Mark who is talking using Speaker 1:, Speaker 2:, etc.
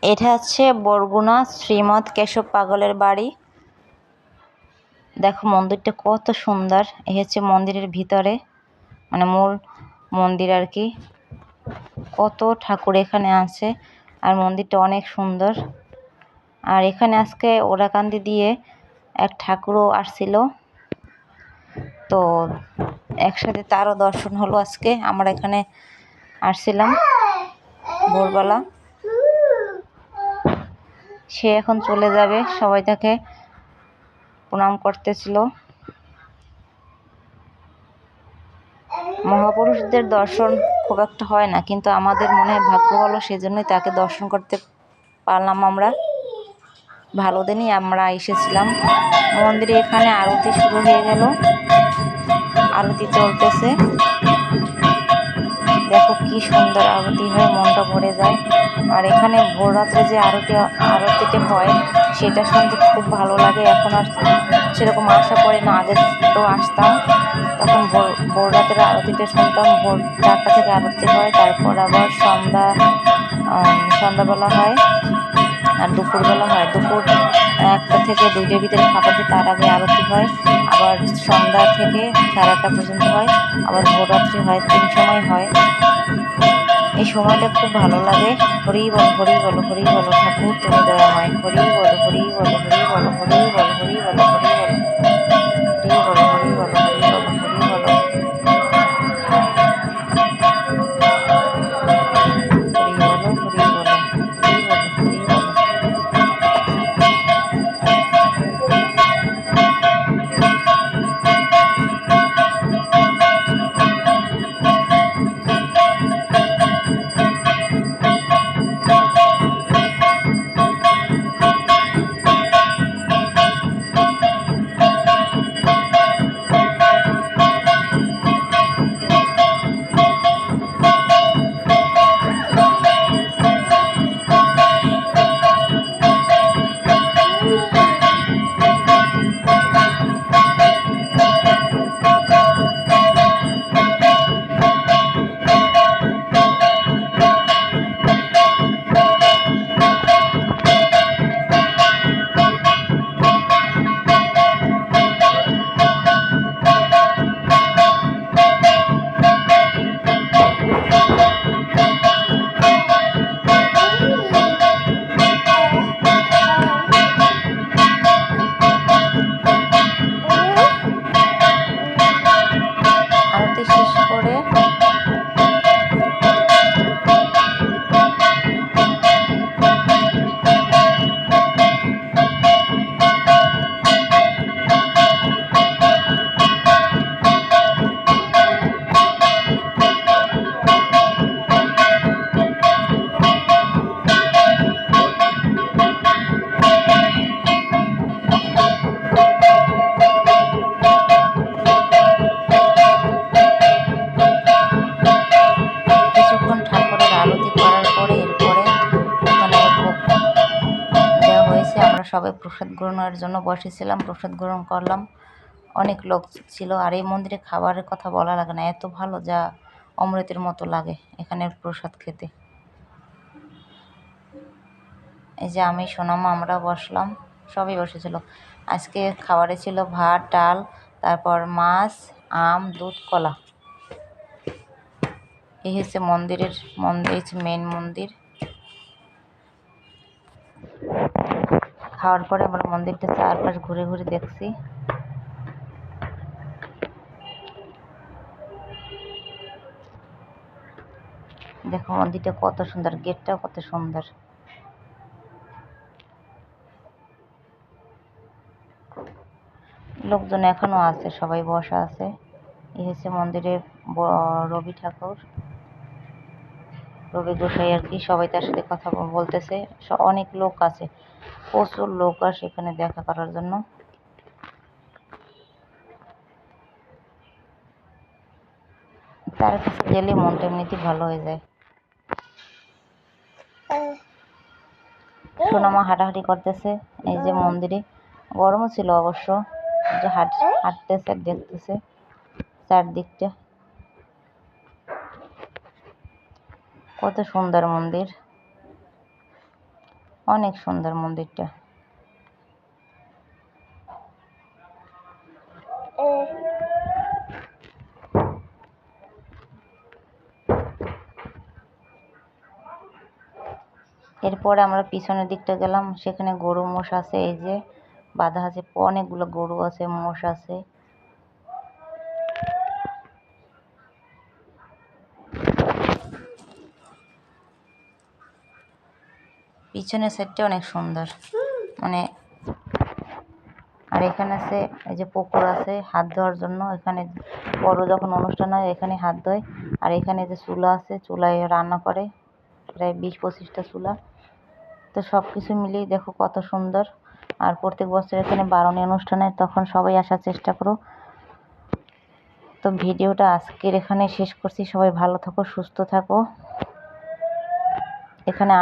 Speaker 1: এটা হচ্ছে বরগুনা শ্রীমৎ কেশব পাগলের বাড়ি। দেখো মন্দিরটা কত সুন্দর। এই হচ্ছে মন্দিরের ভিতরে, মানে মূল মন্দির আর কি। কত ঠাকুর এখানে আছে, আর মন্দিরটা অনেক সুন্দর। আর এখানে আজকে ওরাকান্দি দিয়ে এক ঠাকুরও আসছিল, তো একসাথে তারও দর্শন হলো আজকে। আমরা এখানে আসছিলাম ভোরবেলা। সে এখন চলে যাবে, সবাই তাকে প্রণাম করতেছিল। মহাপুরুষদের দর্শন খুব একটা হয় না, কিন্তু আমাদের মনে হয় ভাগ্য ভালো, সেজন্যই তাকে দর্শন করতে পারলাম আমরা। ভালো দিনই আমরা এসেছিলাম। মন্দিরে এখানে আরতি শুরু হয়ে গেল, আরতি চলতেছে। দেখো কি সুন্দর আরতি হয়, মনটা ভরে যায়। আর এখানে ভোর রাত্রে যে আরতিটা হয়, সেটা শুনতে খুব ভালো লাগে। এখন আর সেরকম আশা পড়ে না, আগে তো আসতাম, তখন ভোর রাতের আরতিটা শুনতাম। ভোর 4টা থেকে আরতি হয়, তারপর আবার সন্ধ্যাবেলা হয়, আর দুপুরবেলা হয়। দুপুর 1টা থেকে 2টার ভিতরে খাবার দিয়ে, তার আগে আরতি হয়। আবার সন্ধ্যা থেকে 8:30 পর্যন্ত হয়, আবার ভোররাত্রি হয়, 3 সময় হয়। এই সময়টা খুব ভালো লাগে। হরি বল, হরি বল, হরি বল, ঠাকুর তুমি দয়াময়। হরি বল, হরি বল, হরি বল, হরি বল, হরি বল, হরি বল, হরি বল, হরি বল, হরি বল, হরি বল, হরি বল, হরি বল, হরি বল, হরি বল। আরতি শেষ করে কিছুক্ষণ ঠাকুরের আরতি করার পরে এরপরে ওখানে ভোগ দেওয়া হয়েছে। আমরা সবাই প্রসাদ গ্রহণের জন্য বসেছিলাম, প্রসাদ গ্রহণ করলাম। অনেক লোক ছিল। আর এই মন্দিরে খাবারের কথা বলা লাগে না, এত ভালো, যা অমৃতের মতো লাগে এখানের প্রসাদ খেতে। এই যে আমি, সোনামা, আমরা বসলাম, সবাই বসেছিল। আজকে খাবারে ছিল ভাত, ডাল, তারপর মাছ, আম, দুধ, কলা। এই হচ্ছে মন্দিরের মেইন মন্দির। খাওয়ার পরে আমরা মন্দিরটা চারপাশ ঘুরে ঘুরে দেখছি। দেখো মন্দিরটা কত সুন্দর, গেটটাও কত সুন্দর। লোকজন এখনো আছে, সবাই বসা আছে। এই হচ্ছে মন্দিরের রবি ঠাকুর, রবি গোসাই আর কি। সবাই তার সাথে কথা বলতেছে। অনেক লোক আছে, প্রচুর লোক আসে এখানে দেখা করার জন্য। তার কাছে গেলে মনটা এমনিতেই ভালো হয়ে যায়। সোনামা হাঁটাহাঁটি করতেছে এই যে মন্দিরে। গরমও ছিল অবশ্য, যে হাঁটতেছে, দেখতেছে চারদিকটা। কত সুন্দর মন্দির। অনেক সুন্দর মন্দিরটা। এরপরে আমরা পিছনের দিকটা গেলাম, সেখানে গরু মোষ আছে, এই যে বাঁধা আছে, অনেকগুলো গরু আছে, মোষ আছে। পিছনের সাইডটা অনেক সুন্দর, মানে আর এখানে আছে এই যে পুকুর আছে হাত ধোয়ার জন্য। এখানে বড় যখন অনুষ্ঠান হয় এখানে হাত ধোয়। আর এখানে যে চুলা আছে, চুলায় রান্না করে, প্রায় 20-25টা চুলা। তো সব কিছু মিলিয়ে দেখো কত সুন্দর। আর প্রত্যেক বছর এখানে বারণী অনুষ্ঠান হয়, তখন সবাই আসার চেষ্টা করো। তো ভিডিওটা আজকের এখানে শেষ করছি। সবাই ভালো থাকো, সুস্থ থাকো। এখানে